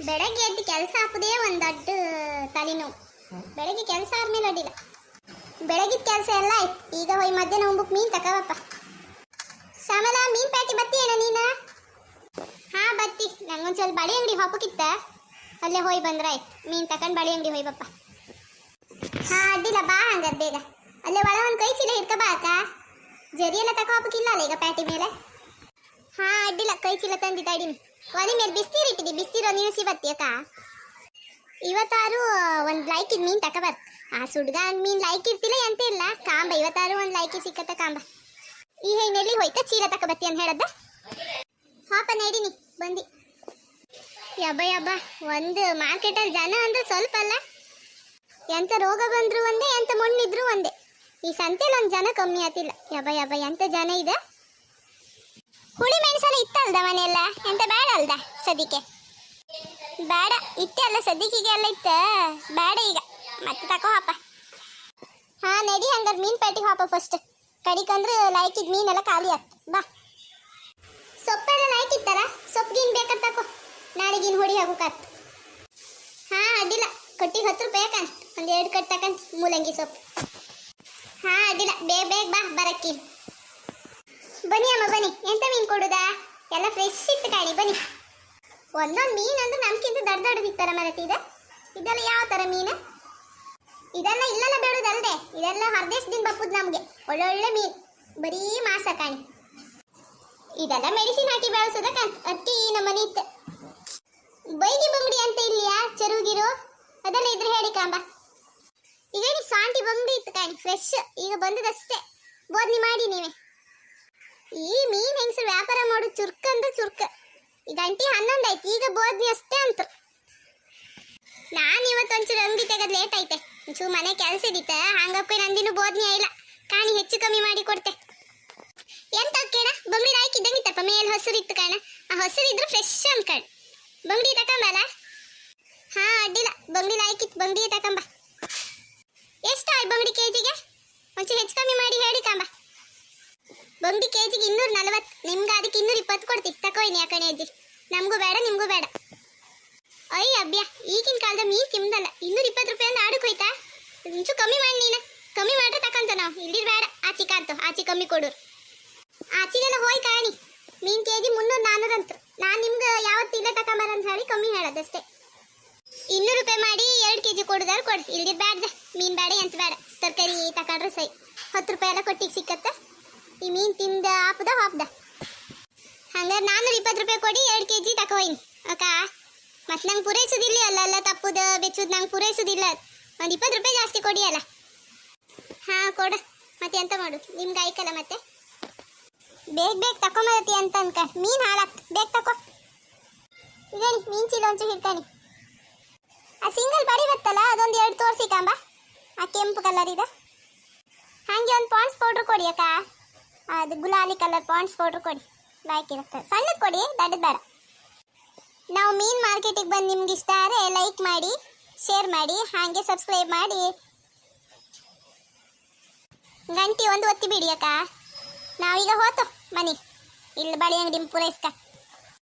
ಬೆಳಗ್ಗೆ ಎದ್ದು ಕೆಲಸ ಹಾಕೋದೇ ಒಂದು ದೊಡ್ಡ ತಲೆನೋವು. ಬೆಳಗ್ಗೆ ಕೆಲಸ ಆದ್ಮೇಲೆ ಅಡ್ಡಿಲ್ಲ, ಬೆಳಗಿದ ಕೆಲಸ ಎಲ್ಲ ಆಯ್ತು. ಈಗ ಹೋಯ್ ಮಧ್ಯಾಹ್ನ ಉಂಬುಕ್ ಮೀನು ತಗೋವಪ್ಪ. ಶ್ಯಾಮಲ, ಮೀನ್ ಪ್ಯಾಟಿ ಬತ್ತೀಯೇನ ನೀನು? ಹಾ ಬತ್ತಿ. ನಂಗೊಂದು ಸ್ವಲ್ಪ ಬಳಿ ಅಂಗಡಿ ಹೋಗಕ್ಕಿತ್ತ, ಅಲ್ಲೇ ಹೋಯ್ ಬಂದ್ರಾಯ್ತು. ಮೀನು ತಗೊಂಡು ಬಳಿ ಅಂಗಡಿ ಹೋಯ್ಬಪ್ಪ. ಹಾ ಅಡ್ಡಿಲ್ಲ, ಬಾ ಹಂಗಾರ ಬೇಗ. ಅಲ್ಲೇ ಒಳ ಒಂದು ಕೈ ಚೀಲ ಹಿಡ್ಕ ಬಾ ಅಕ್ಕ. ಜರಿ ಎಲ್ಲ ತಗೋ ಹೋಗಕ್ಕಿಲ್ಲ ಅಲ್ಲ ಈಗ ಪ್ಯಾಟಿ ಮೇಲೆ. ಹಾ ಅಡ್ಡಿಲ್ಲ, ಕೈ ಚೀಲ ತಂದಿದ್ದ ಅಡಿನಿ. ಒಲೆ ಮೇಲೆ ಬಿಸ್ತೀರು ಇಟ್ಟಿದ್ದಿ, ಬಿಸ್ತೀರೋ ನೀನು ಸಿವತ್ತಿ ಅಕ್ಕ. ಇವತ್ತಾರು ಒಂದು ಲೈಕಿದ್ ಮೀನು ತಗೋಬಾರ. ಆ ಸುಡ್ಗ ಮೀನು ಲೈಕ್ ಇರ್ತಿಲ್ಲ ಎಂತ ಇಲ್ಲ ಕಾಂಬ. ಇವತ್ತಾರು ಒಂದು ಲೈಕಿ ಸಿಕ್ಕತ್ತ ಕಾಂಬ. ಈ ನೆಲ್ಲಿ ಹೋಯ್ತಾ ಚೀಲ ತಗೋಬತ್ತಿ ಅಂತ ಹೇಳದ್ದ. ಹಾಪ ನಡೀನಿ ಬಂದಿ. ಯಬ್ಬ ಯಬ್ಬ, ಒಂದು ಮಾರ್ಕೆಟಲ್ಲಿ ಜನ ಅಂದ್ರೆ ಸ್ವಲ್ಪ ಅಲ್ಲ. ಎಂತ ರೋಗ ಬಂದ್ರು ಒಂದೇ, ಎಂತ ಮಣ್ಣಿದ್ರು ಒಂದೇ. ಈ ಸಂತೆಲಿ ಒಂದು ಜನ ಕಮ್ಮಿ ಆತಿಲ್ಲ. ಯಬ್ಬ ಯಬ್ಬ, ಎಂತ ಜನ ಇದೆ. ಹುಳಿ ಮೆಣಸಲ್ಲ ಇತ್ತಲ್ದ ಮನೆಯಲ್ಲ, ಎಂತ ಬೇಡ ಅಲ್ದ ಸದ್ಯಕ್ಕೆ? ಬೇಡ ಇತ್ತೆ ಅಲ್ಲ ಸದ್ಯಕ್ಕೆ ಎಲ್ಲ ಇತ್ತ, ಬೇಡ ಈಗ ಮತ್ತೆ ತಕೋ ಹಾಪ. ಹಾ ನಡಿ ಹಂಗಾರ ಮೀನ್ ಪ್ಯಾಟಿಗೆ ಹಾಪ ಫಸ್ಟ್. ಕಡಿಕಂದ್ರೆ ಲಾಯ್ಕಿದ್ ಮೀನೆಲ್ಲ ಖಾಲಿ ಆಯ್ತು. ಬಾ, ಸೊಪ್ಪೆಲ್ಲ ಲಾಯ್ಕಿತ್ತಲ್ಲ, ಸೊಪ್ಪಿಗಿನ್ ಬೇಕಂತ ತಕೋ, ನಾಳೆಗಿನ್ ಹೊಡಿ ಹಾಕೋಕಾತ್. ಹಾ ಅಡ್ಡಿಲ್ಲ, ಕಟ್ಟಿಗೆ 10 ರೂಪಾಯಿ ಯಾಕಂತ ಒಂದು 2 ಕಟ್ ತಕಂತ ಮೂಲಂಗಿ ಸೊಪ್ಪು. ಹಾ ಅಡ್ಡಿಲ್ಲ, ಬೇಗ ಬೇಗ ಬಾ ಬರಕ್ಕಿ. ಬನ್ನಿ ಅಮ್ಮ ಬನ್ನಿ. ಎಂತ ಮೀನು ಕೊಡುದಾ? ಎಲ್ಲ ಫ್ರೆಶ್ ಇತ್ತು ಕಾಣಿ. ಬನ್ನಿ. ಒಂದೊಂದು ಮೀನು ಅಂದ್ರೆ ನಮ್ಗಿಂತ ದೊಡ್ಡ ದೊಡ್ಡದಿತ್ತಾರ ಮರತಿ. ಇದೆಲ್ಲ ಯಾವ ಥರ ಮೀನು? ಇದೆಲ್ಲ ಇಲ್ಲೆಲ್ಲ ಬೇಡುದಲ್ದೆ, ಇದೆಲ್ಲ ಹೊರದೇಶದಿಂದ ಬಪ್ಪುದು ನಮಗೆ. ಒಳ್ಳೊಳ್ಳೆ ಮೀನು, ಬರೀ ಮಾಸ ಕಾಣಿ. ಇದೆಲ್ಲ ಮೆಡಿಸಿನ್ ಹಾಕಿ ಬೆಳೆಸೋದಕ್ಕಂತ ಅಕ್ಕಿ ನಮ್ಮನೆ ಇತ್ತು. ಬೈಗಿ ಬಂಗಡಿ ಅಂತ ಇಲ್ಲಿಯಾ ಚೆರುಗಿರು? ಅದೆಲ್ಲ ಇದ್ರೆ ಹೇಳಿ ಕಾಂಬ. ಈಗ ಸಾಂಟಿ ಬಂಗಡಿ ಇತ್ತು ಕಾಣಿ, ಫ್ರೆಶ್ ಈಗ ಬಂದದಷ್ಟೇ. ಬೋದ್ನಿ ಮಾಡಿ ನೀವೇ. ಈ ಮೀನ್ ಹೆಂಗಸರು ವ್ಯಾಪಾರ ಮಾಡೋದು ಚುರ್ಕ ಅಂದ್ರೆ ಚುರ್ಕ. ಈ ಗಂಟೆ 11 ಆಯ್ತು, ಈಗ ಬೋದ್ನಿ ಅಷ್ಟೇ ಅಂತ. ನಾನು ಇವತ್ತು ಒಂಚೂರು ಅಂಗಡಿ ತೆಗೆದು ಲೇಟ್ ಐತೆ, ಒಂಚೂರು ಮನೆ ಕೆಲಸ ಇದ್ದಿತ್ತ. ಹಂಗಪ್ಪ ನಂದಿನೂ ಬೋದ್ನಿ ಆಯಿಲ್ಲ, ಕಾಣಿ ಹೆಚ್ಚು ಕಮ್ಮಿ ಮಾಡಿ ಕೊಡ್ತೆ. ಎಂತ ಕೇಳ ಬಂಗಡಿ ಹಾಕಿದ್ದಂಗಿತ್ತಪ್ಪ, ಮೇಲೆ ಹಸಿರು ಇತ್ತು ಕಾಣ. ಆ ಹಸಿರು ಇದ್ರೆ ಫ್ರೆಶ್ ಅನ್ಕಂಡು ಬಂಗಡಿ ತಕೊಂಬಲ್ಲ. ಹಾ ಅಡ್ಡಿಲ್ಲ, ಬಂಗಡಿ ಹಾಕಿತ್ತು, ಬಂಗಡಿ ತಕೊಂಬ. ಎಷ್ಟು ಆಯ್ತು ಬಂಗಡಿ ಕೆಜಿಗೆ? ಒಂಚೂರು ಹೆಚ್ಚು ಕಮ್ಮಿ ಮಾಡಿ ಹೇಳಿ ಕಾಂಬ. ಬಂಗಡಿ ಕೆಜಿಗೆ 240, ನಿಮ್ಗೆ ಅದಕ್ಕೆ 220 ಕೊಡ್ತಿ. ತಕೋಯ್ನಿ ಆ ಕಣೆ ಅಜ್ಜಿ, ನಮಗೂ ಬೇಡ ನಿಮಗೂ ಬೇಡ. ಅಯ್ಯ ಅಬ್ಬ್ಯಾ, ಈಗಿನ ಕಾಲದ ಮೀನು ತಿಂದಲ್ಲ. 220 ರೂಪಾಯಿ ಅಂದ್ರೆ ಆಡಕ್ಕೆ ಹೋಯ್ತಾ? ಒಂಚೂರು ಕಮ್ಮಿ ಮಾಡಿ ನೀನು. ಕಮ್ಮಿ ಮಾಡ್ರೆ ತಕೊಂತ ನಾವು, ಇಲ್ಲಿರ್ ಬೇಡ. ಆಚೆ ಕಾಂತು, ಆಚೆ ಕಮ್ಮಿ ಕೊಡೋರು. ಆಚೆಗೆಲ್ಲ ಹೋಯ್ ಕಾಣಿ. ಮೀನು ಕೆಜಿ 300-400 ಅಂತ. ನಾನು ನಿಮ್ಗೆ ಯಾವತ್ತು ಇಲ್ಲ ತಕೊಂಬಾರ ಅಂತ ಹೇಳಿ ಕಮ್ಮಿ ಹೇಳೋದಷ್ಟೇ. 200 ರೂಪಾಯಿ ಮಾಡಿ 2 ಕೆಜಿ ಕೊಡುದಾರು ಕೊಡಿ. ಇಲ್ಲಿರ್ ಬೇಡ, ಮೀನು ಬೇಡ ಎಂತ ಬೇಡ. ತರಕಾರಿ ತಕೊಂಡ್ರೆ ಸೈ 10 ರೂಪಾಯಿ ಎಲ್ಲ ಕೊಟ್ಟಿಗೆ ಸಿಕ್ಕತ್ತ. ಈ ಮೀನು ತಿಂದ ಹಾಪದ ಹಂಗಾರೆ 420 ರೂಪಾಯಿ ಕೊಡಿ 2 ಕೆಜಿ ತಕೋಯ್ನಿ ಅಕ್ಕ. ಮತ್ತೆ ನಂಗೆ ಪೂರೈಸೋದಿಲ್ಲ ಅಲ್ಲ, ತಪ್ಪುದ ಬೆಚ್ಚುದು ನಂಗೆ ಪೂರೈಸೋದಿಲ್ಲ. ಒಂದು 20 ರೂಪಾಯಿ ಜಾಸ್ತಿ ಕೊಡಿ ಅಲ್ಲ. ಹಾಂ ಕೊಡ, ಮತ್ತೆ ಎಂತ ಮಾಡು, ನಿಮ್ಗೆ ಆಯ್ಕಲ್ಲ. ಮತ್ತೆ ಬೇಗ ಬೇಗ ತಕೊಂಬರತಿ ಅಂತ ಅನ್ಕ, ಮೀನು ಹಾಳಾಗ್ತ. ಬೇಗ ತಕೋ. ಇದೇನಿ ಮೀನು ಚೀಲ ಒಂಚೂರು ಹಿಡ್ತಾನೆ. ಆ ಸಿಂಗಲ್ ಬಡಿ ಬತ್ತಲ್ಲ, ಅದೊಂದು 2 ತೋರಿಸಿ ಕಾಂಬ. ಆ ಕೆಂಪು ಕಲರ್ ಇದೆ. ಹಾಗೆ ಒಂದು ಪಾಂಡ್ಸ್ ಪೌಡ್ರ್ ಕೊಡಿ ಅಕ್ಕ. ಅದು ಗುಲಾಬಿ ಕಲರ್ ಪಾಂಡ್ಸ್ ಪೌಡ್ರ್ ಕೊಡಿ, ಬಾಯ್ಕಿರುತ್ತೆ. ಸಣ್ಣದು ಕೊಡಿ, ದೊಡ್ಡದು ಬೇಡ. ನಾವು ಮೀನು ಮಾರ್ಕೆಟಿಗೆ ಬಂದು ನಿಮ್ಗೆ ಇಷ್ಟ ಆದರೆ ಲೈಕ್ ಮಾಡಿ, ಶೇರ್ ಮಾಡಿ, ಹಾಗೆ ಸಬ್ಸ್ಕ್ರೈಬ್ ಮಾಡಿ, ಗಂಟೆ ಒಂದು ಒತ್ತಿ ಬಿಡಿ ಅಕ್ಕ. ನಾವೀಗ ಹೋತು ಮನೆ. ಇಲ್ಲಿ ಬಳಿ ಅಂಗಡಿ ಪೂರೈಸ್ಕ.